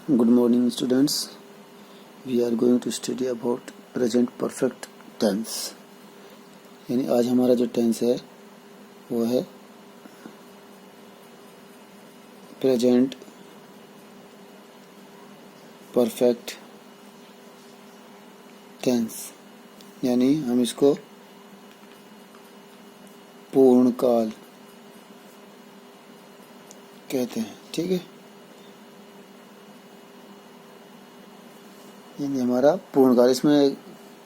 Good morning, students. We are going to study about present perfect tense. यानी आज हमारा जो टेंस है वो है प्रेजेंट परफेक्ट टेंस, यानी हम इसको पूर्ण काल कहते हैं। ठीक है, यानी हमारा पूर्ण काल। इसमें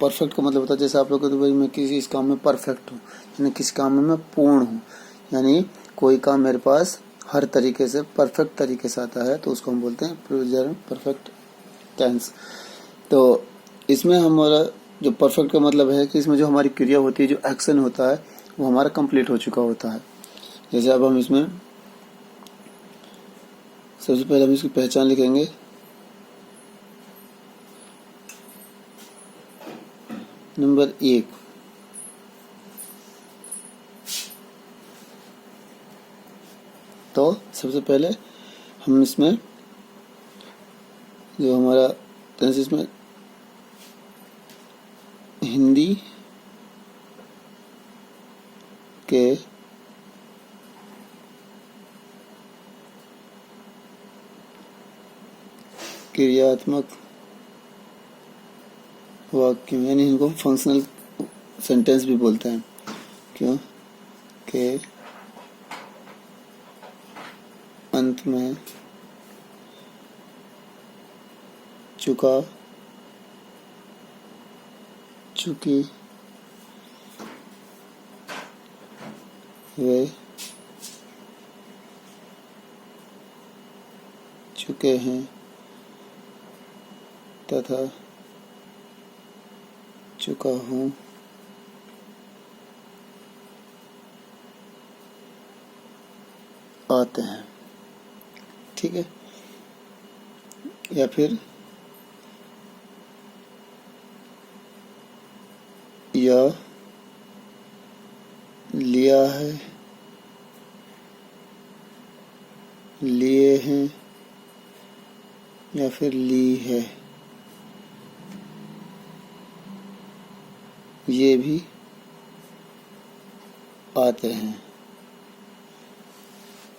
परफेक्ट का मतलब होता है, जैसे आप लोग कहते भाई मैं किसी इस काम में परफेक्ट हूँ, यानी किस काम में मैं पूर्ण हूँ, यानी कोई काम मेरे पास हर तरीके से परफेक्ट तरीके से आता है, तो उसको हम बोलते हैं प्रेजेंट परफेक्ट टेंस। तो इसमें हमारा जो परफेक्ट का मतलब है कि इसमें जो हमारी क्रिया होती है, जो एक्शन होता है, वो हमारा कंप्लीट हो चुका होता है। जैसे अब हम इसमें सबसे पहले हम इसकी पहचान लिखेंगे। नंबर 1, तो सबसे पहले हम इसमें जो हमारा टेंस, इसमें हिंदी के क्रियात्मक वाक्य, यानी इनको फंक्शनल सेंटेंस भी बोलते हैं। क्यों के अंत में चुका, चुकी, वे, चुके हैं तथा चुका हूँ आते हैं। ठीक है, या फिर यह लिया है, लिए हैं, या फिर ली है, ये भी आते हैं।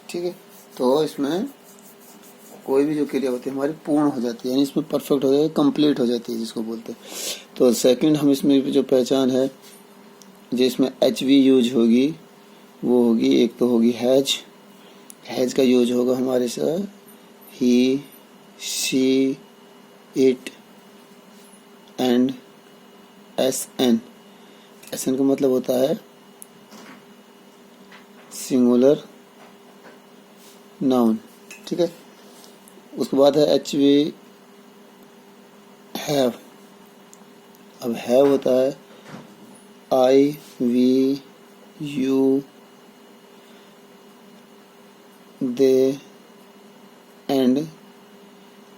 ठीक है, तो इसमें कोई भी जो क्रिया होती है हमारी पूर्ण हो जाती है, यानी इसमें परफेक्ट हो जाती है, कंप्लीट हो जाती है, जिसको बोलते हैं। तो सेकंड हम इसमें जो पहचान है, जिसमें एच वी यूज होगी, वो होगी, एक तो होगी हैज। हैज का यूज होगा हमारे साथ he, she, it and S N. S N का मतलब होता है सिंगुलर नाउन। ठीक है, उसके बाद है एच वी हैव। अब हैव होता है I, we, you, they and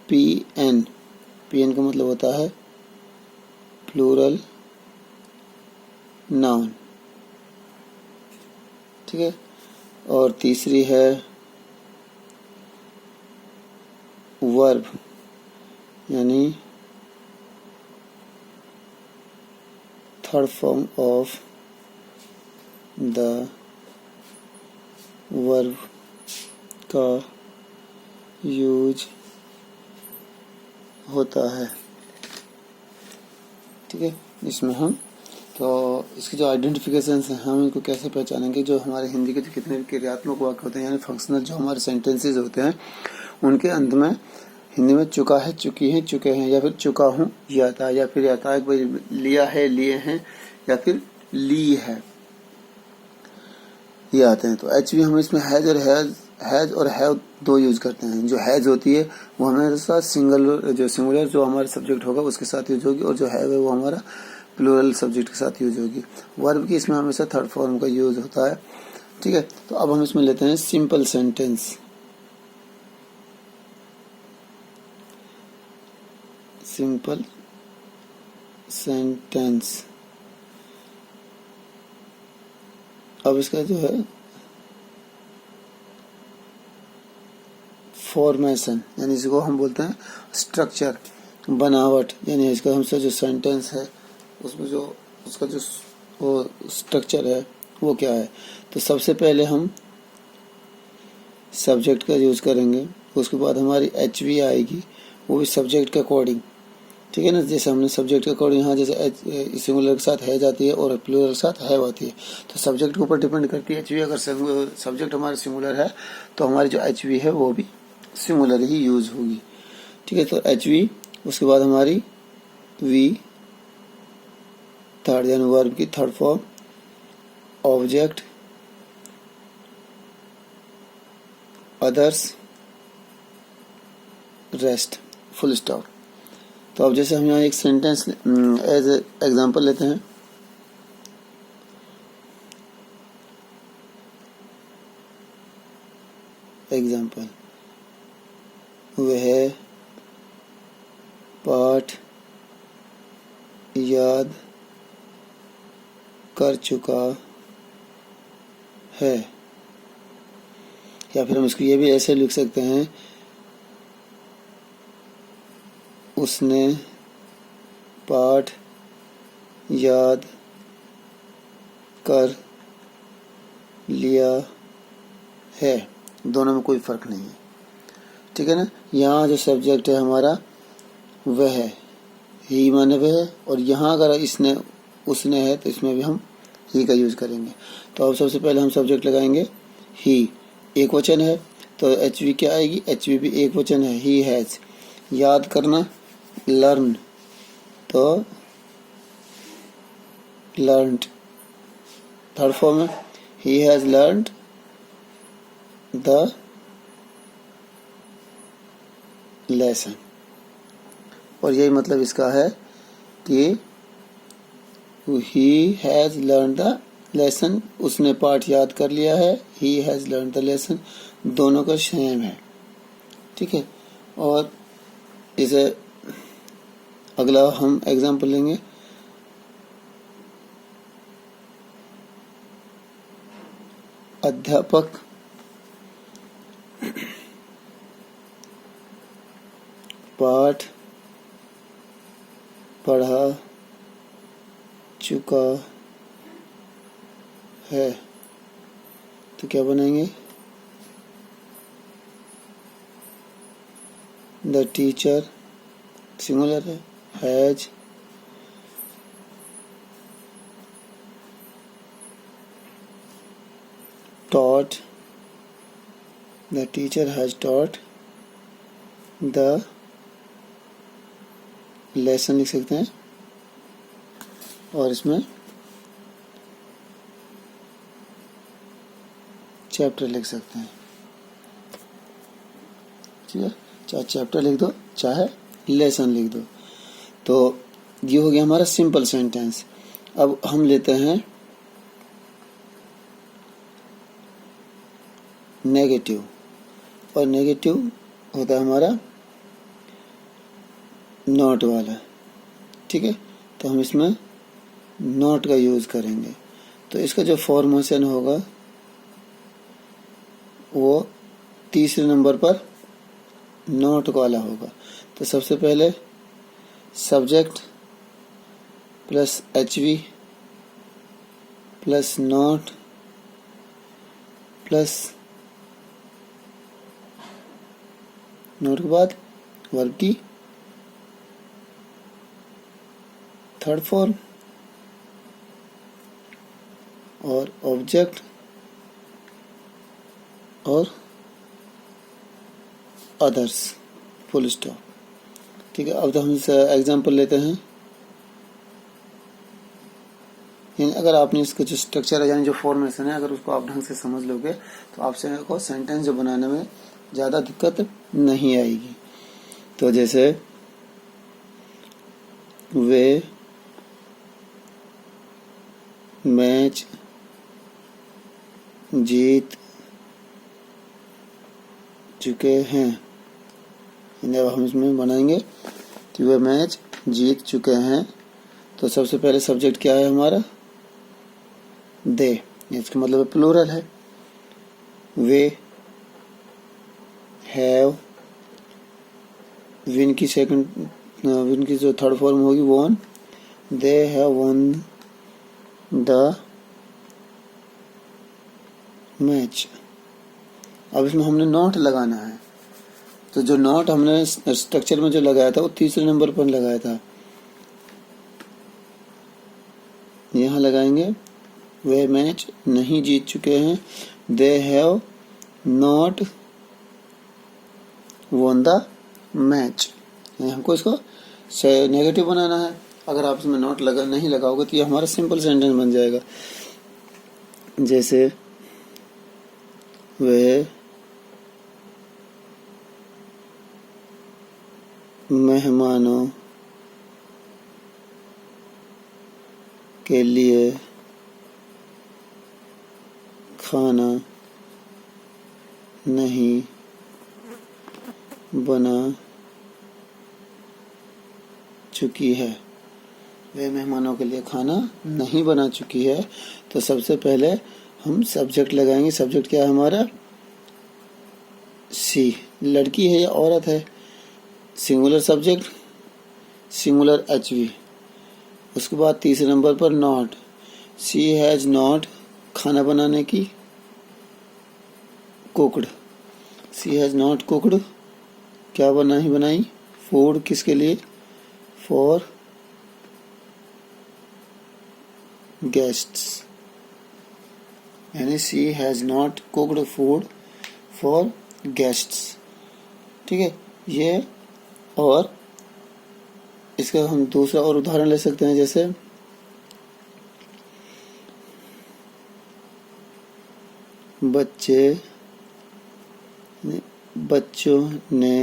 P N. P N का मतलब होता है प्लूरल नाउन। ठीक है, और तीसरी है वर्ब, यानी third form of the verb का यूज होता है। ठीक है, इसमें हम तो इसकी जो आइडेंटिफिकेशन है, हम इनको कैसे पहचानेंगे। जो हमारे हिंदी के जो कितने भी क्रियात्मक वाक्य होते हैं, यानी फंक्शनल जो हमारे सेंटेंसेस होते हैं, उनके अंत में हिंदी में चुका है, चुकी है, चुके हैं, या फिर चुका हूँ ये आता है, या फिर आता है भाई लिया है, लिए हैं, या फिर ली है, ये आते हैं। तो एच भी हम इसमें हैज और हैव दो यूज करते हैं। जो हैज होती है वो हमेशा सिंगुलर जो हमारा सब्जेक्ट होगा उसके साथ यूज होगी, और जो हैव है वो हमारा प्लूरल सब्जेक्ट के साथ यूज होगी। वर्ब की इसमें हमेशा थर्ड फॉर्म का यूज होता है। ठीक है, तो अब हम इसमें लेते हैं सिंपल सेंटेंस। सिंपल सेंटेंस, अब इसका जो है फॉर्मेशन, यानी इसको हम बोलते हैं स्ट्रक्चर, बनावट, यानी इसका हमसे जो सेंटेंस है उसमें जो उसका जो वो स्ट्रक्चर है वो क्या है। तो सबसे पहले हम सब्जेक्ट का यूज़ करेंगे, उसके बाद हमारी HV आएगी, वो भी सब्जेक्ट के अकॉर्डिंग, ठीक है ना। जैसे हमने सब्जेक्ट के अकॉर्डिंग यहाँ जैसे सिंगुलर के साथ हैज आती है और प्लूरल के साथ हैव आती है, तो सब्जेक्ट के ऊपर डिपेंड करती है HV। अगर सब्जेक्ट हमारा सिंगुलर है तो हमारी जो HV है वो भी सिंगुलर ही यूज होगी, ठीक है। तो HV, उसके बाद हमारी V थर्ड, यानी वर्ब की third form, object, others, rest, full stop. तो अब जैसे हम यहाँ एक सेंटेंस एज एग्जांपल लेते हैं। एग्जांपल, वह पाठ याद कर चुका है, या फिर हम इसको ये भी ऐसे लिख सकते हैं, उसने पाठ याद कर लिया है। दोनों में कोई फर्क नहीं है, ठीक है ना। यहाँ जो सब्जेक्ट है हमारा वह है, ही माने वह है, और यहाँ अगर इसने उसने है तो इसमें भी हम ही का यूज करेंगे। तो अब सबसे पहले हम सब्जेक्ट लगाएंगे ही, एक वचन है तो HV क्या आएगी, HV भी एक वचन है, ही हैज। याद करना, लर्न, तो लर्नड थर्ड फॉर्म है, he has learned the lesson. और यही मतलब इसका है कि he has learn the lesson, उसने पाठ याद कर लिया है, he has learn the lesson, दोनों का सेम है, ठीक है। और इसे अगला हम एग्जाम्पल लेंगे। अध्यापक पाठ पढ़ा चुका है, तो क्या बनाएंगे, द टीचर सिंगुलर है, has taught, the teacher has taught the lesson लिख सकते हैं, और इसमें चैप्टर लिख सकते हैं, ठीक है। चाहे चैप्टर लिख दो चाहे लेसन लिख दो। तो ये हो गया हमारा सिंपल सेंटेंस। अब हम लेते हैं नेगेटिव, और नेगेटिव होता है हमारा नॉट वाला, ठीक है। तो हम इसमें नॉट का यूज करेंगे, तो इसका जो फॉर्मेशन होगा वो तीसरे नंबर पर नॉट वाला होगा। तो सबसे पहले subject plus HV plus not plus note के बाद वर्ब की थर्ड फॉर्म और ऑब्जेक्ट और अदर्स, फुल स्टॉप, ठीक है। अब तो हम इस एग्जांपल लेते हैं। यानी अगर आपने इसका जो स्ट्रक्चर है, यानी जो फॉर्मेशन है, अगर उसको आप ढंग से समझ लोगे तो आपसे को सेंटेंस जो बनाने में ज़्यादा दिक्कत नहीं आएगी। तो जैसे वे मैच जीत चुके हैं, अब हम इसमें बनाएंगे कि वे मैच जीत चुके हैं। तो सबसे पहले सब्जेक्ट क्या है हमारा, दे, इसका मतलब प्लूरल है। वे हैव विन की विन की जो थर्ड फॉर्म होगी won, they have won the match. अब इसमें हमने नॉट लगाना है, तो जो नॉट हमने स्ट्रक्चर में जो लगाया था वो तीसरे नंबर पर लगाया था, यहाँ लगाएंगे। वे मैच नहीं जीत चुके हैं, they have not von the match. हमको इसको नेगेटिव बनाना है। अगर आप इसमें नॉट नहीं लगाओगे तो ये हमारा सिंपल सेंटेंस बन जाएगा। जैसे वे मेहमानों के लिए खाना नहीं बना चुकी है। वे मेहमानों के लिए खाना नहीं बना चुकी है। तो सबसे पहले हम सब्जेक्ट लगाएंगे। सब्जेक्ट क्या है हमारा? सी। लड़की है या औरत है? Singular subject, singular HV. उसके बाद तीसरे नंबर पर नॉट। सी हैज नॉट खाना बनाने की cooked. She has not cooked क्या नहीं बनाई? फूड। किसके लिए? For guests. यानी she has not cooked food for guests. ठीक है, ये। और इसका हम दूसरा और उदाहरण ले सकते हैं। जैसे बच्चों ने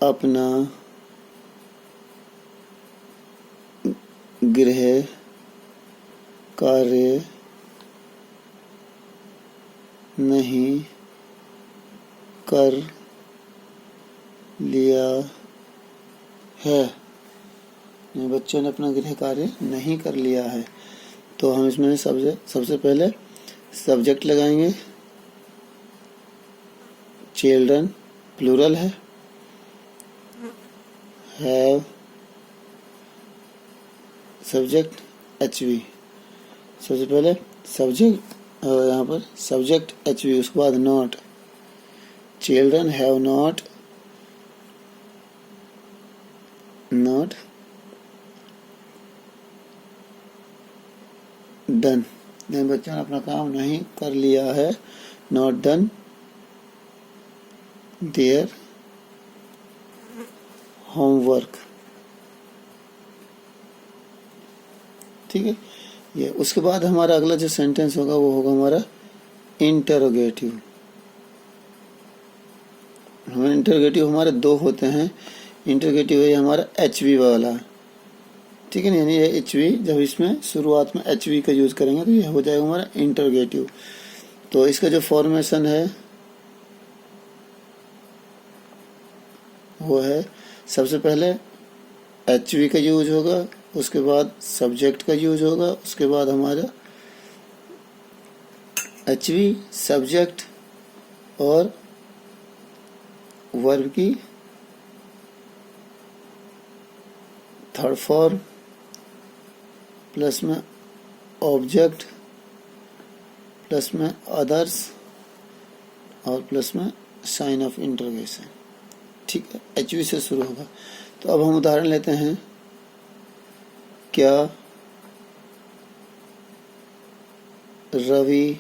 अपना गृह कार्य नहीं कर लिया है। बच्चों ने अपना गृह कार्य नहीं कर लिया है। तो हम इसमें सबसे पहले सब्जेक्ट लगाएंगे। चिल्ड्रन प्लूरल है। Have subject HV. सबसे पहले सब्जेक्ट, यहाँ पर सब्जेक्ट एचवी, उसके बाद not. Children have not done. बच्चों ने अपना काम नहीं कर लिया है। Not done their homework. ठीक है, ये। उसके बाद हमारा अगला जो सेंटेंस होगा वो होगा हमारा इंटरोगेटिव। हमारे इंटरोगेटिव हमारे दो होते हैं। इंटरोगेटिव है हमारा एचवी वाला। ठीक है ना, यानी ये एचवी, जब इसमें शुरुआत में एचवी का यूज करेंगे तो ये हो जाएगा हमारा इंटरोगेटिव। तो इसका जो फॉर्मेशन है वो है, सबसे पहले एचवी का यूज होगा, उसके बाद सब्जेक्ट का यूज होगा, उसके बाद हमारा एचवी, सब्जेक्ट और वर्ब की थर्ड फॉर्म, प्लस में ऑब्जेक्ट, प्लस में अदर्स और प्लस में साइन ऑफ इंटरोगेशन। ठीक है, एचवी से शुरू होगा। तो अब हम उदाहरण लेते हैं। क्या रवि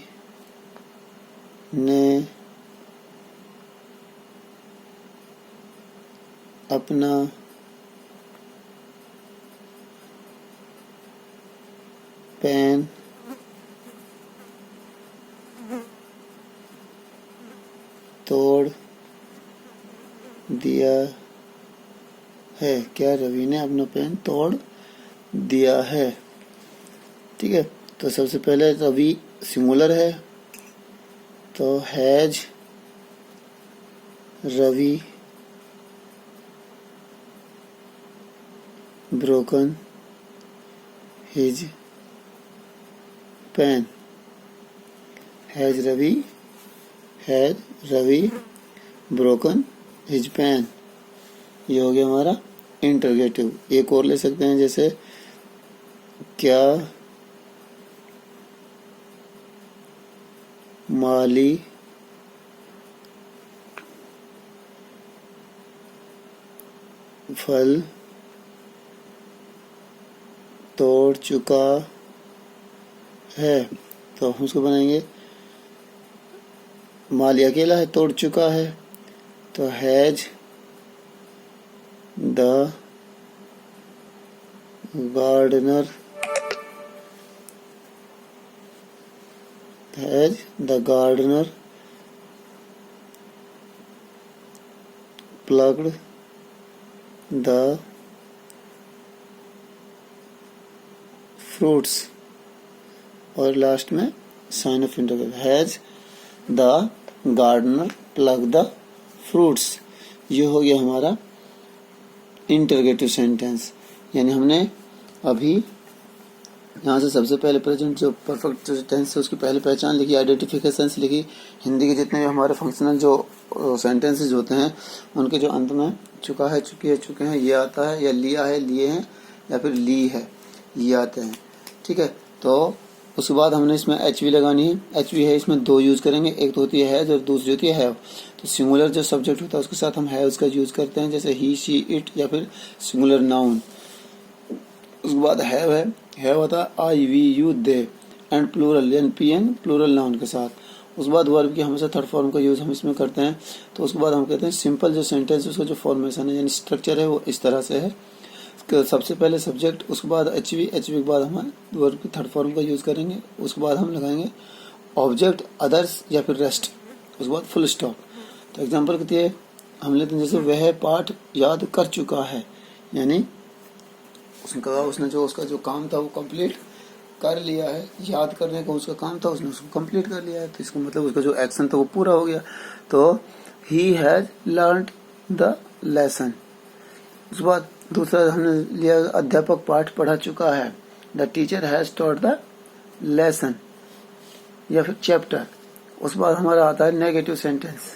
ने अपना पेन तोड़ दिया है? क्या रवि ने अपना पेन तोड़ दिया है? ठीक है, तो सबसे पहले रवि सिंगुलर है, तो has Ravi broken his pen. Has Ravi broken his pen, ये हो गया हमारा इंटरोगेटिव। एक और ले सकते हैं, जैसे क्या माली फल तोड़ चुका है, तो हम उसको बनाएंगे माली अकेला है, तोड़ चुका है, तो has the gardener plugged the fruits, और लास्ट में sign of interval, has the gardener plug the fruits. ये हो गया हमारा इंटरगेटिव सेंटेंस। यानी हमने अभी यहाँ से सबसे पहले प्रेजेंट जो परफेक्ट टेंस है उसकी पहले पहचान लिखी, आइडेंटिफिकेशंस लिखी। हिंदी के जितने भी हमारे फंक्शनल जो सेंटेंसेस होते हैं उनके जो अंत में चुका है, चुकी है, चुके हैं ये आता है, या लिया है, लिए हैं, या फिर ली है, ये आते हैं। ठीक है, तो उसके बाद हमने इसमें एच वी लगानी है। एच वी है इसमें दो यूज करेंगे, एक तो होती है हैज और दूसरी होती है हैव। तो सिंगुलर जो सब्जेक्ट होता है उसके साथ हम हैव्स का यूज करते हैं, जैसे ही, शी, इट, या फिर सिंगुलर नाउन। उसके बाद हैव होता है I, we, you, they, and plural N P N plural noun के साथ। उसके बाद वर्ब की हमेशा थर्ड फॉर्म का यूज हम इसमें करते हैं। तो उसके बाद हम कहते हैं सिंपल जो सेंटेंस है उसका जो फॉर्मेशन है यानी स्ट्रक्चर है वो इस तरह से है। सबसे पहले सब्जेक्ट, उसके बाद एच वी के बाद हम वर्ब की थर्ड फॉर्म का यूज करेंगे। उसके बाद हम लगाएंगे ऑब्जेक्ट, अदर्स, या फिर रेस्ट। उसके बाद फुल स्टॉप। तो एग्जांपल के लिए हम लेते हैं, जैसे वह पाठ याद कर चुका है, यानी उसने जो उसका जो काम था वो कंप्लीट कर लिया है। याद करने का उसका काम था, उसने उसको कंप्लीट कर लिया है, तो इसका मतलब उसका जो एक्शन था वो पूरा हो गया। तो he has learned the lesson. उसके बाद दूसरा हमने लिया अध्यापक पाठ पढ़ा चुका है, the teacher has taught the lesson, या फिर चैप्टर। उसके बाद हमारा आता है नेगेटिव सेंटेंस।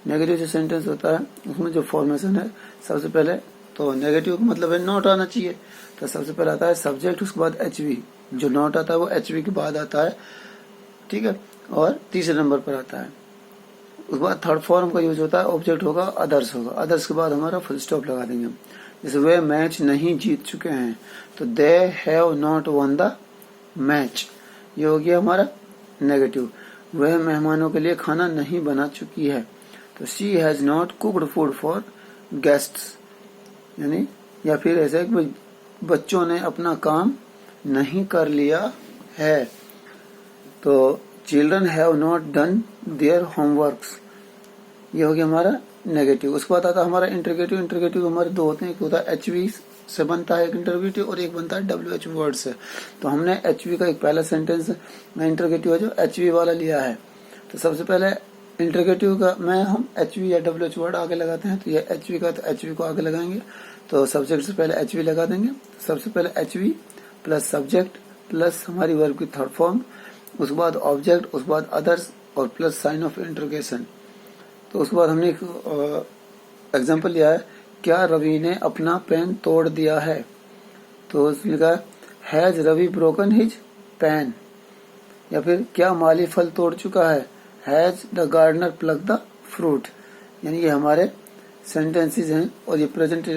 नेगेटिव जो सेंटेंस होता है उसमें जो फॉर्मेशन है, सबसे पहले तो नेगेटिव का मतलब है नॉट आना चाहिए। तो सबसे पहले आता है सब्जेक्ट, उसके बाद एच वी। जो नॉट आता है वो एच वी के बाद आता है, ठीक है, और तीसरे नंबर पर आता है। उसके बाद थर्ड फॉर्म का यूज होता है, ऑब्जेक्ट होगा, अदर्स होगा। अदर्स के बाद हमारा फुल स्टॉप लगा देंगे। जैसे वे मैच नहीं जीत चुके हैं, तो they have not one the match, ये हो गया हमारा नेगेटिव। वह मेहमानों के लिए खाना नहीं बना चुकी है, तो she has not cooked food for guests, यानी या फिर ऐसा कि बच्चों ने अपना काम नहीं कर लिया है, तो children have not done there homeworks, ये हो गया हमारा नेगेटिव। उसके बाद आता है हमारा इंटरगेटिव। इंटरगेटिव हमारे दो होते हैं, एक होता है एच वी से बनता है एक इंटरगेटिव, और एक बनता है डब्ल्यू एच वर्ड से। तो हमने एच वी का एक पहला सेंटेंस में इंटरगेटिव है जो एच वी वाला लिया है। तो सबसे पहले इंटरगेटिव का में हम एच वी या डब्ल्यू एच वर्ड आगे लगाते हैं, तो ये एच वी का, तो एच वी को आगे लगाएंगे। तो सब्जेक्ट से पहले एच वी लगा देंगे। सबसे पहले H we plus subject plus हमारी वर्ब की थर्ड फॉर्म, उसके बाद ऑब्जेक्ट, उसके बाद अदर्स, और प्लस साइन ऑफ इंटरोगेशन। तो उसके बाद हमने एक एग्जाम्पल लिया है, क्या रवि ने अपना पेन तोड़ दिया है, तो उसने लिखा has Ravi broken his pen, या फिर क्या माली फल तोड़ चुका है, has the gardener plug the fruit. यानी ये हमारे सेंटेंसेस हैं, और ये प्रेजेंट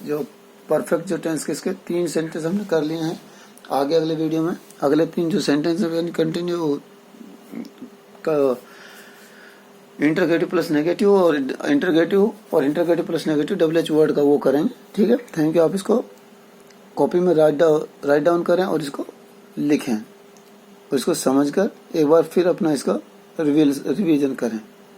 जो परफेक्ट जो टेंस के इसके 3 सेंटेंस हमने कर लिए हैं। आगे अगले वीडियो में अगले 3 जो सेंटेंस है कंटिन्यू इंटरगेटिव प्लस नेगेटिव और interrogative plus negative W H word का वो करेंगे। ठीक है, थैंक यू। आप इसको कॉपी में राइट डाउन करें और इसको लिखें, और इसको समझकर एक बार फिर अपना इसका रिवीजन करें।